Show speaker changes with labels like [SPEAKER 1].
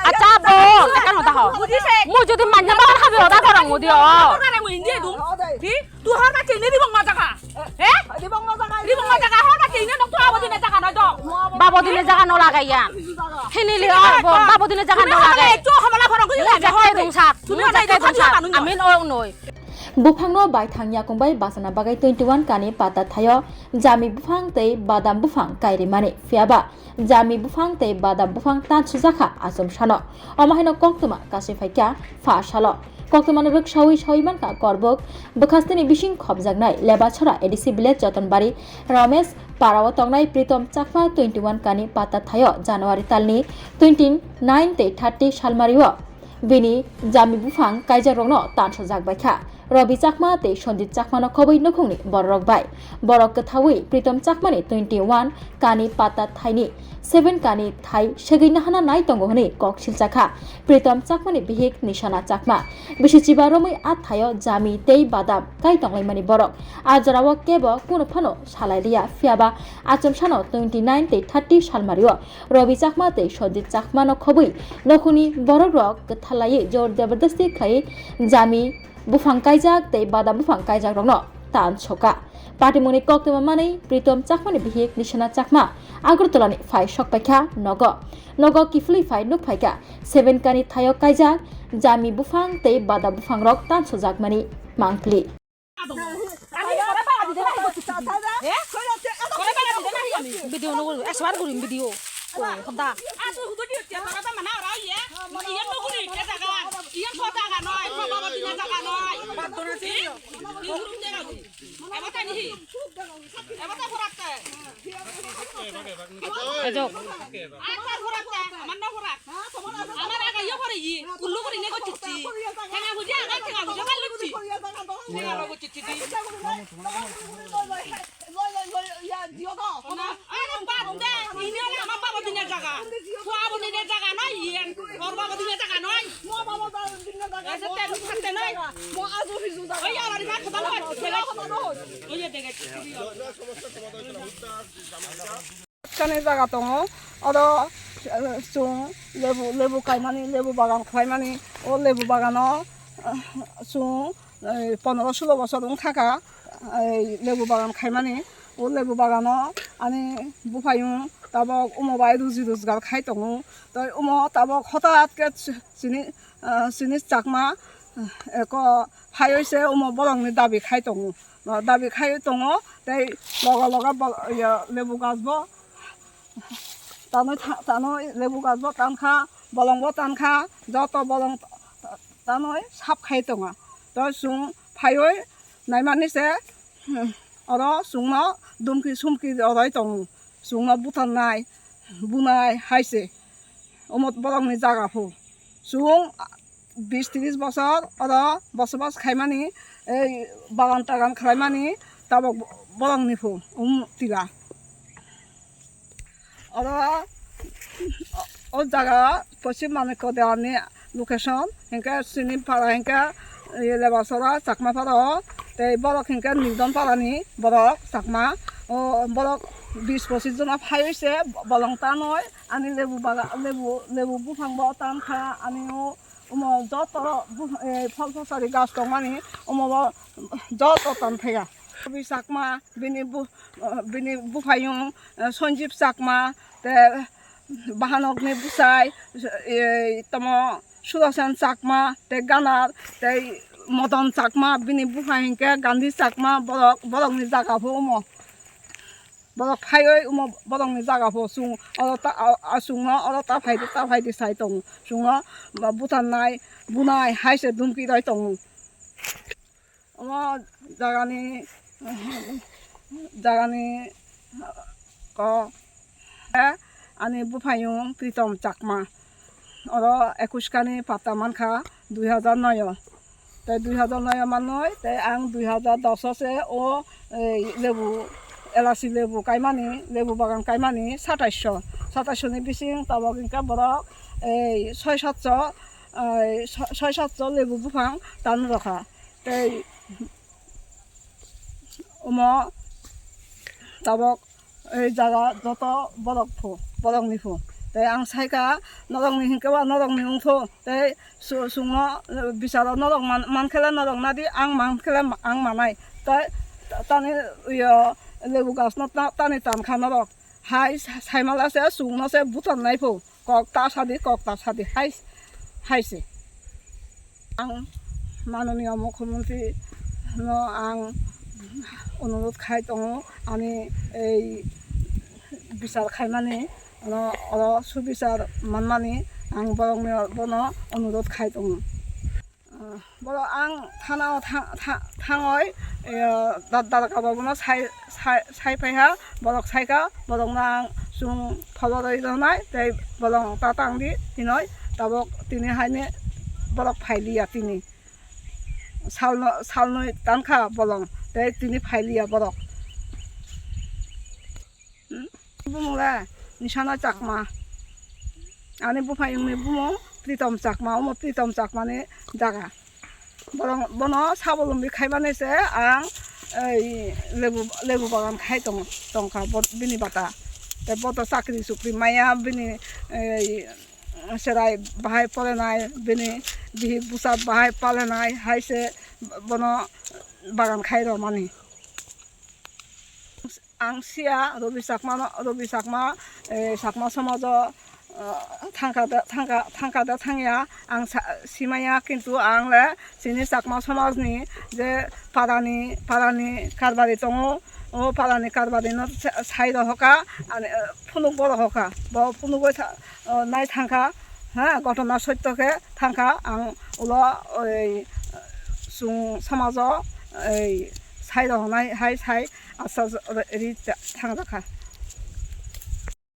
[SPEAKER 1] আচ্ছা বো একান হতা হ মু যদি মান্য বাগান হাবি হতা ধরং মু দিও
[SPEAKER 2] তুই হর কাছে নি দিবং জায়গা হে দিবং জায়গা হর কাছে নি নক তুই আবদিনে জায়গা নয় তো
[SPEAKER 1] বাবো দিনে জায়গা ন লাগাইয়া হেনিলি বাবো দিনে জায়গা ন লাগাই
[SPEAKER 2] একটু হামলা ভরং কই
[SPEAKER 1] জাকাই দংসাত তুমি জাকাই দংসাত আমি নই
[SPEAKER 3] Bufangno bai thangya kongbai basana bagai 21 kani pata thayo jami bufang tei badam bufang kairi mani fiaba jami bufang tei badam bufang tan sujaka asum shano omahino koktuma kasi phaikya fa shalo koktuma ruk shawi man ka korbok bukhastini bising khobjagnai leba chhara edc village jotonbari ramesh parawa tongnai pritom chakma 21 kani pata thayo january talni 29 tei 30 salmario bini jami bufang kaija rongno tan sujak baikha Robi Chakma te Sondit Chakma no khoboi nokhungni borok bai borok kathawi Pritom Chakma ni 21 kani pata thaini 7 kani thai segaina hana nai tongo honi koksil chakha Pritom Chakma ni bihik nishana Chakma bishichiba romoi athayo jami tei badam kai tonglai mani borok ajarawo kebo kuno phano salairia fiaba achom sano 29 te 30 salmario Robi Chakma te Sondit Chakma no khoboi nokhuni borok rok kathalai jor jabardasti khai jami bufang kaijak tei badam bufang kaijak rokno tan soka patimoni koktuma mani Pritom Chakma ni bihik nishana Chakma Agartala ni phai sokpaikha nogo kifli phai nuk phaika 7 kani thayo kaijak jami bufang tei badam bufang rok tan sojak mani mangpli
[SPEAKER 1] video no eswar gurim video khonda
[SPEAKER 2] asu hudu di tiap kata mana ora ya iyan no guni ke jaga iyan ko jaga noy ko baba dina jaga noy badona si iurum de gagu ebata ni ebata horakta
[SPEAKER 1] ejo
[SPEAKER 2] akar horakta amanna horak amar aga yo pore yi kullu pore ne ko chichi kana buja aga tega buja kallu chi ne aro ko chichi di ya diogo ona ana badum de ini ala ma baba dina jaga ko abu dina jaga noy yen or baba dina jaga noy mo baba dina jaga ese te lu khatte noy mo azu fizu jaga oy ara ri khata noy oy dege
[SPEAKER 4] কানে জায়গা দङ আरो जों लेबु गायनानै लेबु बागान खालामनानै लेबु बागानाव जों 15-16 বছর থাকা लेबु बागान खालामनानै लेबु बागानाव आनी बुफायो তাবক উমবাই রুজি রোজগার খাই দङ তাই তাবক হঠাৎ চিনি চাকমা এক ফাইছে বরংনি দাবি খাই দङ তাই লগা लेबु গাছব তানৈ लेबु गाजबो तानखा बलंबो तानखा जत बलं तानৈ साप खाइ दङ त सुं फायै नायमानिसे अर सुंनो दुमखि सुमखि अराय दङ सुंनो बुथारनाय बुनाय हायसे अमत बलंनि जागाफो सुं 20-30 বছর अर बसबास खायमानि बागान टागान खालामनानै ताबक बलंनिफो तिला और जगह पश्चिम मानिक देवानी लोकेशन हिंका सिनी पारा हिंका लेबासरा चाकमा पारा ते बरक हिंका निदन पारानी बरक चाकमा बरक 20-25 जना फाइसे बलंता नय आनी लेबु बुफांब तानखा आनी जत फल फसारी गाछ दं मानी जत तानफाया चाकमा बिनि बुफायो सन्जीब चाकमा ते बाहानकनि बुसाय तम सुदर्शन चाकमा ते गानार ते मदन चाकमा बिनि बुफायके गांधी चाकमा बरकनि जागाफो बरक फायै बरकनि जागाफो सुंनो अरता फायदि साइ दं सुंनो बुथारनाय बुनाय हायसे दुमकि राय दं जागानि क आनी बुफायो प्रीतम चाकमा और 21 कानी पाता मानखा 2009 ते 2009 मानय ते आं 2010 से ओ लेबु एलासि लेबु कायमानि लेबु बागान कायमानि 2700 नि बिसिं ताबक इनका बरक 6-700 लेबु बुफां तान रखा ते ताबक এই জায়গা যত বরক নিফো tei ang saika norokni hingkeba norokni ungtho tei sungno bisaro norok mankele norok nadi ang mankele ang manai tei tani yo lebu gasno tani tankha norok hai saimala se sungno se buton naipho kok ta sadi haise ang মাননীয় মুখ্যমন্ত্রী আং অনুরোধ খাই দङ আমি এই বিচার খাইমানি সুবিচার মানমানি আং বরং অনুরোধ খাই দङ বড় আং থানাও থাङै দাদাকাবাবनो সাইফাইহা বরক সাইকা বরং আং সুং ফলरै দनाय তাই বরং তাতাংদি তিনय তাবক তিনি হাইনে বরক ফাইলিয়া তিনি salnoi tanka bolong tei tini phailia borok bumula nishana chakma ani bufai mi bumo pritom chakma omo pritom chakma ni jaga borong bono sabolombi khaibane se ang ei lebu bagan khai tongka bini bata te boto sakri sukri maya bini serai bahai polenai bini bihi busat bahai palenai haise bono bagan khairo mani ang sia robi sakma sakma samajo thangka thangya ang simaya kintu ang le sini sakma samajni je parani karbari tongo o parani karbari no sairo hoka ani phunuk bor hoka bo phunuk nai thangka ha ঘটনা সত্যকে থাকা আং উল সুং সমাজ এই সাই রহনাই high সাই আচ্ছা থাকা